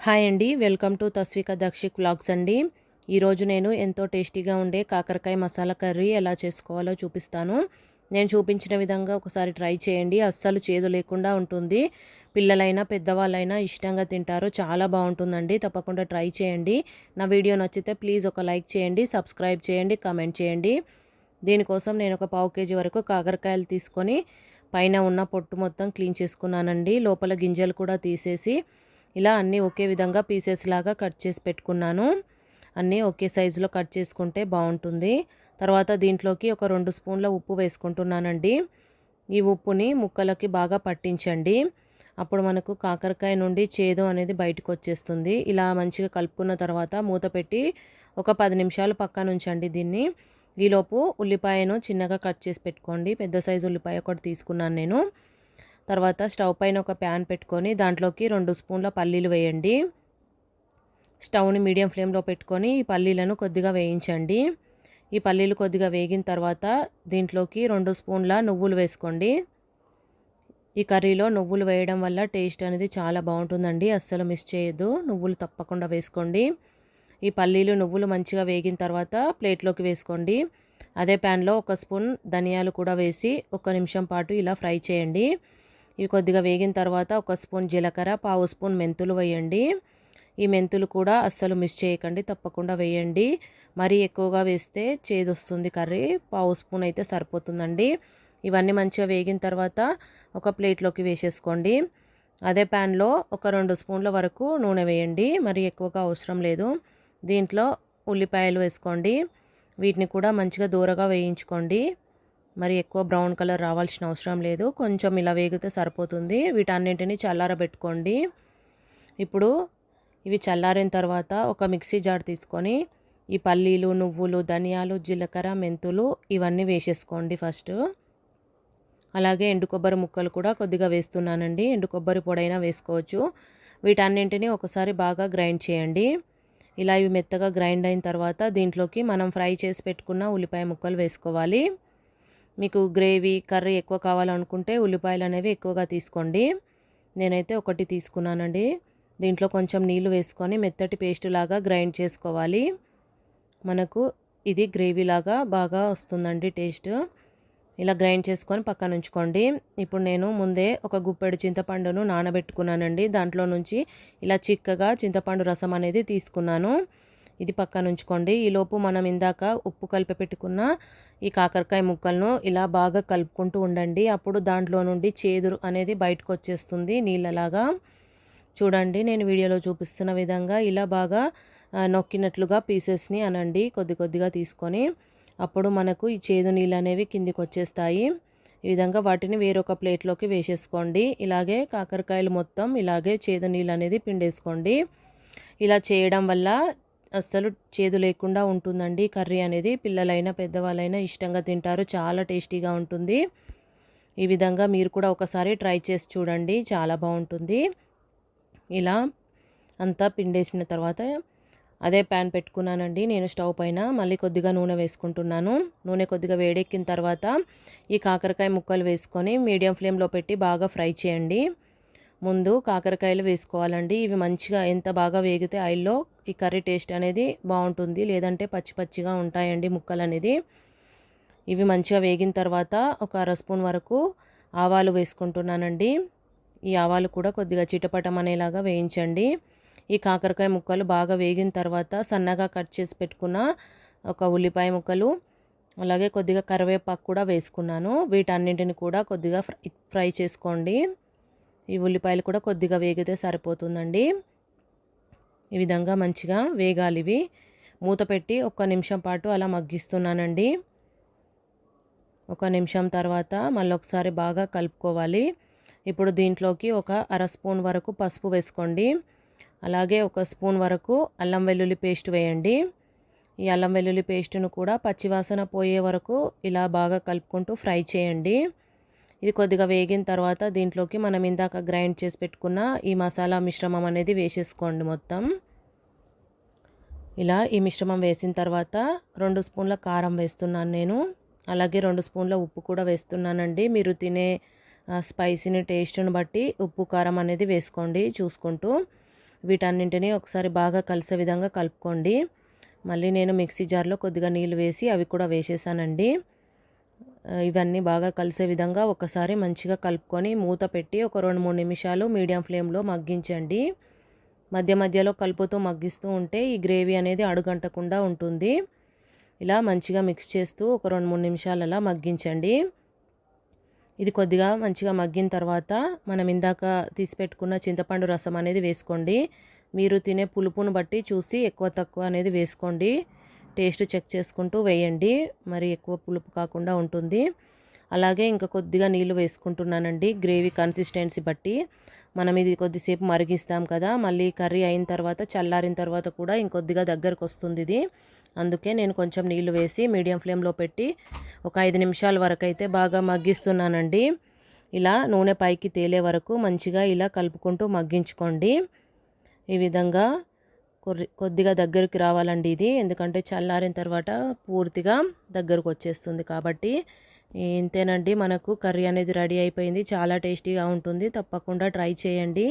Hi అండి. Welcome to Tasvika Dakshik vlogs అండి. ఈరోజు నేను ఎంతో టేస్టీగా ఉండే కాకరకాయ మసాలా కర్రీ ఎలా చేసుకోవాలో చూపిస్తాను. నేను చూపించిన విధంగా ఒకసారి ట్రై చేయండి. అస్సలు చేదు లేకుండా ఉంటుంది. పిల్లలైనా పెద్దవాళ్ళైనా ఇష్టంగా తింటారు. చాలా బాగుంటుందండి. తప్పకుండా ట్రై చేయండి. నా వీడియో నచ్చితే ప్లీజ్ ఒక లైక్ చేయండి, సబ్స్క్రైబ్ చేయండి, కామెంట్ చేయండి. దీనికోసం నేను ఒక పావు కేజీ వరకు కాకరకాయలు తీసుకొని పైన ఉన్న పొట్టు మొత్తం క్లీన్ చేసుకున్నానండి. లోపల గింజలు కూడా తీసేసి ఇలా అన్నీ ఒకే విధంగా పీసెస్ లాగా కట్ చేసి పెట్టుకున్నాను. అన్నీ ఒకే సైజులో కట్ చేసుకుంటే బాగుంటుంది. తర్వాత దీంట్లోకి ఒక 2 స్పూన్ల ఉప్పు వేసుకుంటున్నానండి. ఈ ఉప్పుని ముక్కలకి బాగా పట్టించండి. అప్పుడు మనకు కాకరకాయ నుండి చేదు అనేది బయటకు వచ్చేస్తుంది. ఇలా మంచిగా కలుపుకున్న తర్వాత మూత పెట్టి ఒక 10 నిమిషాలు పక్కన ఉంచండి దీన్ని. ఈలోపు ఉల్లిపాయను చిన్నగా కట్ చేసి పెట్టుకోండి. పెద్ద సైజు ఉల్లిపాయ ఒకటి తీసుకున్నాను నేను. తర్వాత స్టవ్ పైన ఒక ప్యాన్ పెట్టుకొని దాంట్లోకి 2 స్పూన్ల పల్లీలు వేయండి. స్టవ్ని మీడియం ఫ్లేమ్లో పెట్టుకొని ఈ పల్లీలను కొద్దిగా వేయించండి. ఈ పల్లీలు కొద్దిగా వేగిన తర్వాత దీంట్లోకి 2 స్పూన్ల నువ్వులు వేసుకోండి. ఈ కర్రీలో నువ్వులు వేయడం వల్ల టేస్ట్ అనేది చాలా బాగుంటుందండి. అస్సలు మిస్ చేయొద్దు. నువ్వులు తప్పకుండా వేసుకోండి. ఈ పల్లీలు నువ్వులు మంచిగా వేగిన తర్వాత ప్లేట్లోకి వేసుకోండి. అదే ప్యాన్లో ఒక స్పూన్ ధనియాలు కూడా వేసి 1 నిమిషం పాటు ఇలా ఫ్రై చేయండి. ఇవి కొద్దిగా వేగిన తర్వాత ఒక స్పూన్ జీలకర్ర, పావు స్పూన్ మెంతులు వేయండి. ఈ మెంతులు కూడా అస్సలు మిస్ చేయకండి, తప్పకుండా వేయండి. మరీ ఎక్కువగా వేస్తే చేదొస్తుంది కర్రీ. పావు స్పూన్ అయితే సరిపోతుందండి. ఇవన్నీ మంచిగా వేగిన తర్వాత ఒక ప్లేట్లోకి వేసేసుకోండి. అదే ప్యాన్లో ఒక 2 స్పూన్ల వరకు నూనె వేయండి. మరి ఎక్కువగా అవసరం లేదు. దీంట్లో ఉల్లిపాయలు వేసుకోండి. వీటిని కూడా మంచిగా దూరగా వేయించుకోండి. మరి ఎక్కువ బ్రౌన్ కలర్ రావాల్సిన అవసరం లేదు. కొంచెం ఇలా వేగితే సరిపోతుంది. వీటన్నింటినీ చల్లారబెట్టుకోండి. ఇప్పుడు ఇవి చల్లారిన తర్వాత ఒక మిక్సీ జార్ తీసుకొని ఈ పల్లీలు, నువ్వులు, ధనియాలు, జీలకర్ర, మెంతులు ఇవన్నీ వేసేసుకోండి ఫస్ట్. అలాగే ఎండు కొబ్బరి ముక్కలు కూడా కొద్దిగా వేస్తున్నానండి. ఎండు కొబ్బరి పొడైనా వేసుకోవచ్చు. వీటన్నింటినీ ఒకసారి బాగా గ్రైండ్ చేయండి. ఇలా ఇవి మెత్తగా గ్రైండ్ అయిన తర్వాత దీంట్లోకి మనం ఫ్రై చేసి పెట్టుకున్న ఉల్లిపాయ ముక్కలు వేసుకోవాలి. మీకు గ్రేవీ కర్రీ ఎక్కువ కావాలనుకుంటే ఉల్లిపాయలు అనేవి ఎక్కువగా తీసుకోండి. నేనైతే ఒకటి తీసుకున్నానండి. దీంట్లో కొంచెం నీళ్లు వేసుకొని మెత్తటి పేస్ట్ లాగా గ్రైండ్ చేసుకోవాలి. మనకు ఇది గ్రేవీ లాగా బాగా వస్తుందండి టేస్ట్. ఇలా గ్రైండ్ చేసుకొని పక్కన ఉంచుకోండి. ఇప్పుడు నేను ముందే ఒక గుప్పెడు చింతపండును నానబెట్టుకున్నానండి. దాంట్లో నుంచి ఇలా చిక్కగా చింతపండు రసం అనేది తీసుకున్నాను. ఇది పక్కన ఉంచుకోండి. ఈలోపు మనం ఇందాక ఉప్పు కలిపి పెట్టుకున్న ఈ కాకరకాయ ముక్కలను ఇలా బాగా కలుపుకుంటూ ఉండండి. అప్పుడు దాంట్లో నుండి చేదు అనేది బయటకు వచ్చేస్తుంది నీళ్ళలాగా. చూడండి, నేను వీడియోలో చూపిస్తున్న విధంగా ఇలా బాగా నొక్కినట్లుగా పీసెస్ని అనండి కొద్ది కొద్దిగా తీసుకొని. అప్పుడు మనకు ఈ చేదు నీళ్ళు అనేవి కిందికి వచ్చేస్తాయి. ఈ విధంగా వాటిని వేరొక ప్లేట్లోకి వేసేసుకోండి. ఇలాగే కాకరకాయలు మొత్తం ఇలాగే చేదు నీళ్ళు అనేది పిండేసుకోండి. ఇలా చేయడం వల్ల అస్సలు చేదు లేకుండా ఉంటుందండి కర్రీ అనేది. పిల్లలైనా పెద్దవాళ్ళైనా ఇష్టంగా తింటారు. చాలా టేస్టీగా ఉంటుంది. ఈ విధంగా మీరు కూడా ఒకసారి ట్రై చేసి చూడండి, చాలా బాగుంటుంది. ఇలా అంతా పిండేసిన తర్వాత అదే ప్యాన్ పెట్టుకున్నానండి నేను స్టవ్ పైన. మళ్ళీ కొద్దిగా నూనె వేసుకుంటున్నాను. నూనె కొద్దిగా వేడెక్కిన తర్వాత ఈ కాకరకాయ ముక్కలు వేసుకొని మీడియం ఫ్లేమ్లో పెట్టి బాగా ఫ్రై చేయండి. ముందు కాకరకాయలు వేసుకోవాలండి. ఇవి మంచిగా ఎంత బాగా వేగితే ఆయిల్లో ఈ కర్రీ టేస్ట్ అనేది బాగుంటుంది. లేదంటే పచ్చి పచ్చిగా ఉంటాయండి ముక్కలు అనేది. ఇవి మంచిగా వేగిన తర్వాత ఒక 1/2 స్పూన్ వరకు ఆవాలు వేసుకుంటున్నానండి. ఈ ఆవాలు కూడా కొద్దిగా చిటపటం అనేలాగా వేయించండి. ఈ కాకరకాయ ముక్కలు బాగా వేగిన తర్వాత సన్నగా కట్ చేసి పెట్టుకున్న ఒక ఉల్లిపాయ ముక్కలు, అలాగే కొద్దిగా కరివేపాకు కూడా వేసుకున్నాను. వీటన్నింటిని కూడా కొద్దిగా ఫ్రై చేసుకోండి. ఈ ఉల్లిపాయలు కూడా కొద్దిగా వేగితే సరిపోతుందండి. ఈ విధంగా మంచిగా వేగాలి ఇవి. మూత పెట్టి 1 నిమిషం పాటు అలా మగ్గిస్తున్నానండి. 1 నిమిషం తర్వాత మళ్ళీ ఒకసారి బాగా కలుపుకోవాలి. ఇప్పుడు దీంట్లోకి ఒక 1/2 స్పూన్ వరకు పసుపు వేసుకోండి. అలాగే 1 స్పూన్ వరకు అల్లం వెల్లుల్లి పేస్ట్ వేయండి. ఈ అల్లం వెల్లుల్లి పేస్టును కూడా పచ్చివాసన పోయే వరకు ఇలా బాగా కలుపుకుంటూ ఫ్రై చేయండి. ఇది కొద్దిగా వేగిన తర్వాత దీంట్లోకి మనం ఇందాక గ్రైండ్ చేసి పెట్టుకున్న ఈ మసాలా మిశ్రమం అనేది వేసేసుకోండి మొత్తం. ఇలా ఈ మిశ్రమం వేసిన తర్వాత 2 స్పూన్ల కారం వేస్తున్నాను నేను. అలాగే 2 స్పూన్ల ఉప్పు కూడా వేస్తున్నానండి. మీరు తినే స్పైసీని టేస్ట్ని బట్టి ఉప్పు కారం అనేది వేసుకోండి చూసుకుంటూ. వీటన్నింటినీ ఒకసారి బాగా కలిసే విధంగా కలుపుకోండి. మళ్ళీ నేను మిక్సీ జార్లో కొద్దిగా నీళ్ళు వేసి అవి కూడా వేసేసానండి. ఇవన్నీ బాగా కలిసే విధంగా ఒకసారి మంచిగా కలుపుకొని మూత పెట్టి ఒక 2-3 నిమిషాలు మీడియం ఫ్లేమ్లో మగ్గించండి. మధ్య మధ్యలో కలుపుతూ మగ్గిస్తూ ఉంటే ఈ గ్రేవీ అనేది అడుగంటకుండా ఉంటుంది. ఇలా మంచిగా మిక్స్ చేస్తూ ఒక 2-3 నిమిషాలు అలా మగ్గించండి. ఇది కొద్దిగా మంచిగా మగ్గిన తర్వాత మనం ఇందాక తీసి పెట్టుకున్న చింతపండు రసం అనేది వేసుకోండి. మీరు తినే పులుపును బట్టి చూసి ఎక్కువ తక్కువ అనేది వేసుకోండి. టేస్ట్ చెక్ చేసుకుంటూ వేయండి. మరి ఎక్కువ పులుపు కాకుండా ఉంటుంది. అలాగే ఇంకా కొద్దిగా నీళ్ళు వేసుకుంటున్నానండి గ్రేవీ కన్సిస్టెన్సీ బట్టి. మనం ఇది కొద్దిసేపు మరిగిస్తాం కదా, మళ్ళీ కర్రీ అయిన తర్వాత చల్లారిన తర్వాత కూడా ఇంకొద్దిగా దగ్గరకు వస్తుంది ఇది. అందుకే నేను కొంచెం నీళ్ళు వేసి మీడియం ఫ్లేమ్లో పెట్టి ఒక 5 నిమిషాల వరకు అయితే బాగా మగ్గిస్తున్నానండి. ఇలా నూనె పైకి తేలే వరకు మంచిగా ఇలా కలుపుకుంటూ మగ్గించుకోండి. ఈ విధంగా కొద్దిగా దగ్గరికి రావాలండి ఇది, ఎందుకంటే చల్లారిన తర్వాత పూర్తిగా దగ్గరకు వచ్చేస్తుంది కాబట్టి. ఇంతేనండి, మనకు కర్రీ అనేది రెడీ అయిపోయింది. చాలా టేస్టీగా ఉంటుంది. తప్పకుండా ట్రై చేయండి.